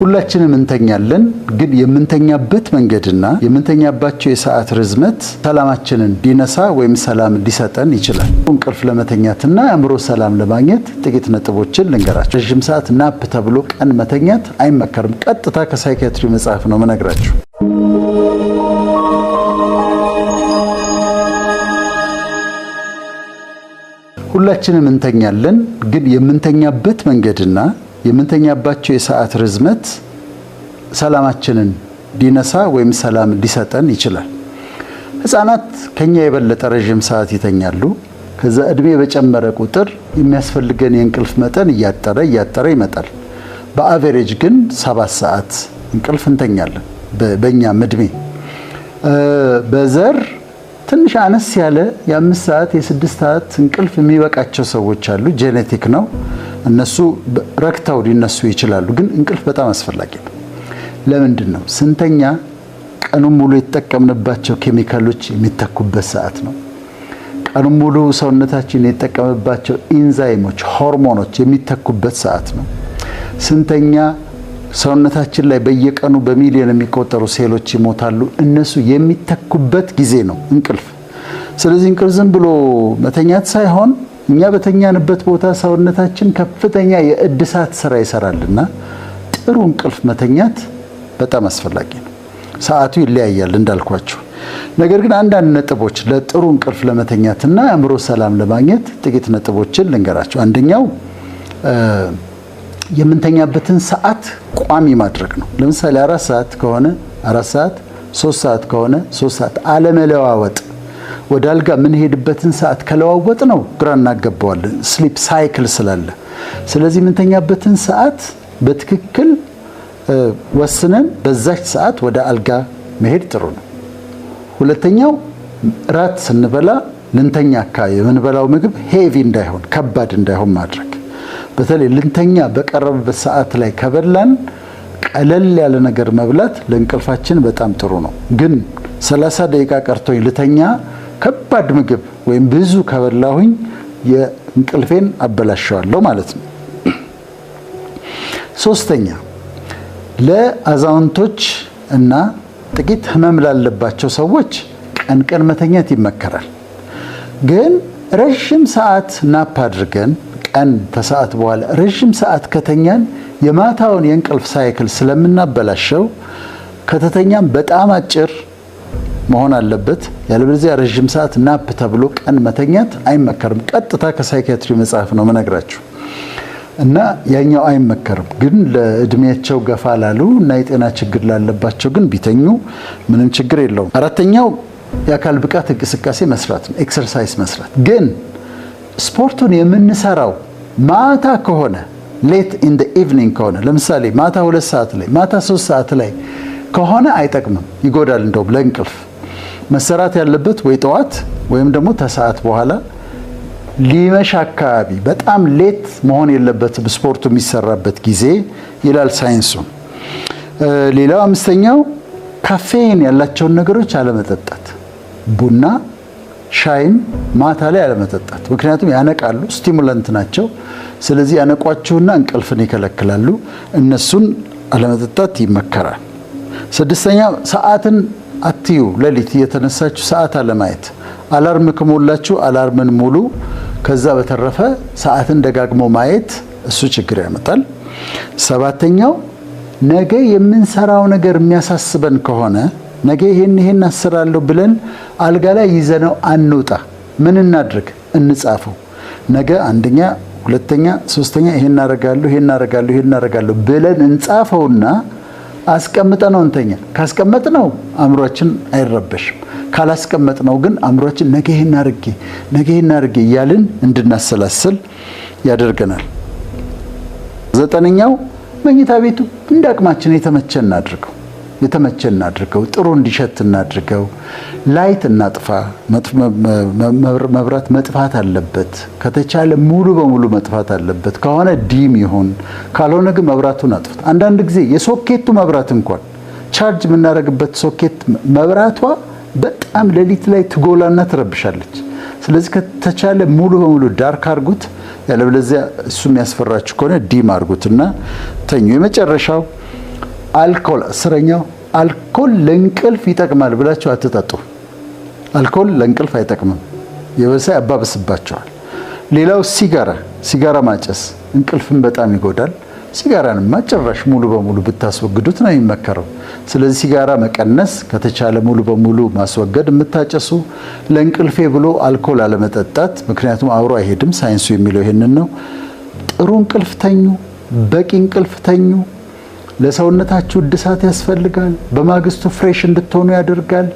ሁላችንም እንተኛለን ግን የምንተኛበት መንገድና የምንተኛባቸው የሰዓት ርዝመት ሰላማችንን ዲነሳ ወይም ሰላም ሊሰጠን ይችላል። እንቅልፍ ለመተኛትና አእምሮ ሰላም ለማግኘት ጥቂት ነጥቦችን ልንገራችሁ። ረጅም ሰዓት ናፕ ተብሎ ቀን መተኛት አይመከርም። ቀጥታ ከሳይኪያትሪ መጽሐፍ ነው መነግራችሁ። ሁላችንም እንተኛለን ግን የምንተኛበት መንገድና የምንተኛባቸው የሰዓት ርዝመት ሰላማችንን ዲነሳ ወይም ሰላም ሊሰጠን ይችላል። ህፃናት ከኛ የበለጠ ረጅም ሰዓት ይተኛሉ። ከዛ እድሜ በጨመረ ቁጥር የሚያስፈልገን የእንቅልፍ መጠን እያጠረ ይመጣል። በአቨሬጅ ግን 7 ሰዓት እንቅልፍ እንተኛለን በእኛም እድሜ። በዘር ትንሽ አነስ ያለ የ5 ሰዓት የ6 ሰዓት እንቅልፍ የሚበቃቸው ሰዎች አሉ። ጄኔቲክ ነው። እነሱ ረክተው ሊነሱ ይችላሉ። ግን እንቅልፍ በጣም አስፈላጊ ነው። ለምንድን ነው? ስንተኛ ቀኑን ሙሉ የተጠቀምንባቸው ኬሚካሎች የሚተኩበት ሰዓት ነው። ቀኑን ሙሉ ሰውነታችን የተጠቀመባቸው ኢንዛይሞች፣ ሆርሞኖች የሚተኩበት ሰዓት ነው። ስንተኛ ሰውነታችን ላይ በየቀኑ በሚሊዮን የሚቆጠሩ ሴሎች ይሞታሉ። እነሱ የሚተኩበት ጊዜ ነው እንቅልፍ። ስለዚህ እንቅልፍ ዝም ብሎ መተኛት ሳይሆን እኛ በተኛንበት ቦታ ሰውነታችን ከፍተኛ የእድሳት ስራ ይሰራልና ጥሩ እንቅልፍ መተኛት በጣም አስፈላጊ ነው። ሰዓቱ ይለያያል እንዳልኳችሁ። ነገር ግን አንዳንድ ነጥቦች ለጥሩ እንቅልፍ ለመተኛትና አእምሮ ሰላም ለማግኘት ጥቂት ነጥቦችን ልንገራችሁ። አንደኛው የምንተኛበትን ሰዓት ቋሚ ማድረግ ነው። ለምሳሌ 4 ሰዓት ከሆነ 4 ሰዓት፣ 3 ሰዓት ከሆነ 3 ሰዓት አለመለዋወጥ። ወደ አልጋ የምንሄድበትን ሰዓት ከለዋወጥ ነው ግራ እናገባዋለን፣ ስሊፕ ሳይክል ስላለ። ስለዚህ የምንተኛበትን ሰዓት በትክክል ወስነን በዛች ሰዓት ወደ አልጋ መሄድ ጥሩ ነው። ሁለተኛው ራት ስንበላ ልንተኛ አካባቢ የምንበላው ምግብ ሄቪ እንዳይሆን፣ ከባድ እንዳይሆን ማድረግ። በተለይ ልንተኛ በቀረበበት ሰዓት ላይ ከበላን ቀለል ያለ ነገር መብላት ለእንቅልፋችን በጣም ጥሩ ነው። ግን 30 ደቂቃ ቀርቶኝ ልተኛ ከባድ ምግብ ወይም ብዙ ከበላሁኝ የእንቅልፌን አበላሸዋለሁ ማለት ነው። ሶስተኛ ለአዛውንቶች እና ጥቂት ህመም ላለባቸው ሰዎች ቀን መተኛት ይመከራል። ግን ረጅም ሰዓት ናፕ አድርገን ቀን ተሰዓት በኋላ ረጅም ሰዓት ከተኛን የማታውን የእንቅልፍ ሳይክል ስለምናበላሸው ከተተኛም በጣም አጭር መሆን አለበት። ያለበለዚያ ረጅም ሰዓት ናፕ ተብሎ ቀን መተኛት አይመከርም። ቀጥታ ከሳይኪያትሪ መጽሐፍ ነው መነግራችሁ። እና ያኛው አይመከርም። ግን ለእድሜያቸው ገፋ ላሉ እና የጤና ችግር ላለባቸው ግን ቢተኙ ምንም ችግር የለውም። አራተኛው የአካል ብቃት እንቅስቃሴ መስራት ነው፣ ኤክሰርሳይዝ መስራት። ግን ስፖርቱን የምንሰራው ማታ ከሆነ ሌት ኢን ዘ ኢቭኒንግ ከሆነ ለምሳሌ ማታ 2 ሰዓት ላይ ማታ 3 ሰዓት ላይ ከሆነ አይጠቅምም፣ ይጎዳል። እንደውም ለእንቅልፍ መሰራት ያለበት ወይ ጠዋት ወይም ደግሞ ተሰዓት በኋላ ሊመሽ አካባቢ፣ በጣም ሌት መሆን የለበትም ስፖርቱ የሚሰራበት ጊዜ ይላል ሳይንሱ። ሌላው አምስተኛው ካፌን ያላቸውን ነገሮች አለመጠጣት፣ ቡና ሻይም ማታ ላይ አለመጠጣት። ምክንያቱም ያነቃሉ፣ ስቲሙላንት ናቸው። ስለዚህ ያነቋችሁና እንቅልፍን ይከለክላሉ። እነሱን አለመጠጣት ይመከራል። ስድስተኛው ሰዓትን አትዩ። ሌሊት እየተነሳችሁ ሰዓት አለማየት። አላርም ከሞላችሁ አላርምን ሙሉ። ከዛ በተረፈ ሰዓትን ደጋግሞ ማየት እሱ ችግር ያመጣል። ሰባተኛው ነገ የምንሰራው ነገር የሚያሳስበን ከሆነ ነገ ይሄን አስራለሁ ብለን አልጋ ላይ ይዘነው አንውጣ። ምን እናድርግ? እንጻፈው። ነገ አንደኛ፣ ሁለተኛ፣ ሶስተኛ ይሄን አደርጋለሁ ብለን እንጻፈውና አስቀምጠነው እንተኛ። ካስቀመጥነው አእምሮአችን አይረበሽም። ካላስቀመጥነው ግን አእምሮአችን ነገ ይሄን አድርጌ እያልን እንድናሰላስል ያደርገናል። ዘጠነኛው መኝታ ቤቱ እንደ አቅማችን የተመቸን እናድርገው፣ ጥሩ እንዲሸት እናድርገው። ላይት እናጥፋ። መብራት መጥፋት አለበት። ከተቻለ ሙሉ በሙሉ መጥፋት አለበት። ከሆነ ዲም ይሁን፣ ካልሆነ ግን መብራቱን አጥፉት። አንዳንድ ጊዜ የሶኬቱ መብራት እንኳን ቻርጅ የምናደርግበት ሶኬት መብራቷ በጣም ሌሊት ላይ ትጎላና ትረብሻለች። ስለዚህ ከተቻለ ሙሉ በሙሉ ዳርክ አድርጉት። ያለበለዚያ እሱ የሚያስፈራችሁ ከሆነ ዲም አድርጉትና ተኙ። የመጨረሻው አልኮል አስረኛው አልኮል ለእንቅልፍ ይጠቅማል ብላችሁ አትጠጡ። አልኮል ለእንቅልፍ አይጠቅምም፣ የበሳ ያባብስባቸዋል። ሌላው ሲጋራ ማጨስ እንቅልፍን በጣም ይጎዳል። ሲጋራን ማጨራሽ ሙሉ በሙሉ ብታስወግዱት ነው የሚመከረው። ስለዚህ ሲጋራ መቀነስ ከተቻለ ሙሉ በሙሉ ማስወገድ። የምታጨሱ ለእንቅልፌ ብሎ አልኮል አለመጠጣት፣ ምክንያቱም አብሮ አይሄድም። ሳይንሱ የሚለው ይሄንን ነው። ጥሩ እንቅልፍ ተኙ፣ በቂ እንቅልፍ ተኙ። ለሰውነታችሁ እድሳት ያስፈልጋል። በማግስቱ ፍሬሽ እንድትሆኑ ያደርጋል።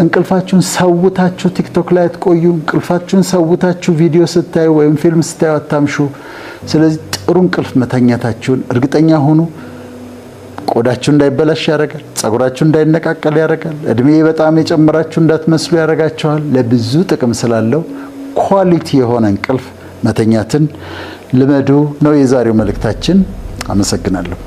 እንቅልፋችሁን ሰውታችሁ ቲክቶክ ላይ አትቆዩ። እንቅልፋችሁን ሰውታችሁ ቪዲዮ ስታዩ ወይም ፊልም ስታዩ አታምሹ። ስለዚህ ጥሩ እንቅልፍ መተኛታችሁን እርግጠኛ ሁኑ። ቆዳችሁ እንዳይበላሽ ያደርጋል። ጸጉራችሁ እንዳይነቃቀል ያደርጋል። እድሜ በጣም የጨመራችሁ እንዳትመስሉ ያደርጋችኋል። ለብዙ ጥቅም ስላለው ኳሊቲ የሆነ እንቅልፍ መተኛትን ልመዱ ነው የዛሬው መልእክታችን። አመሰግናለሁ።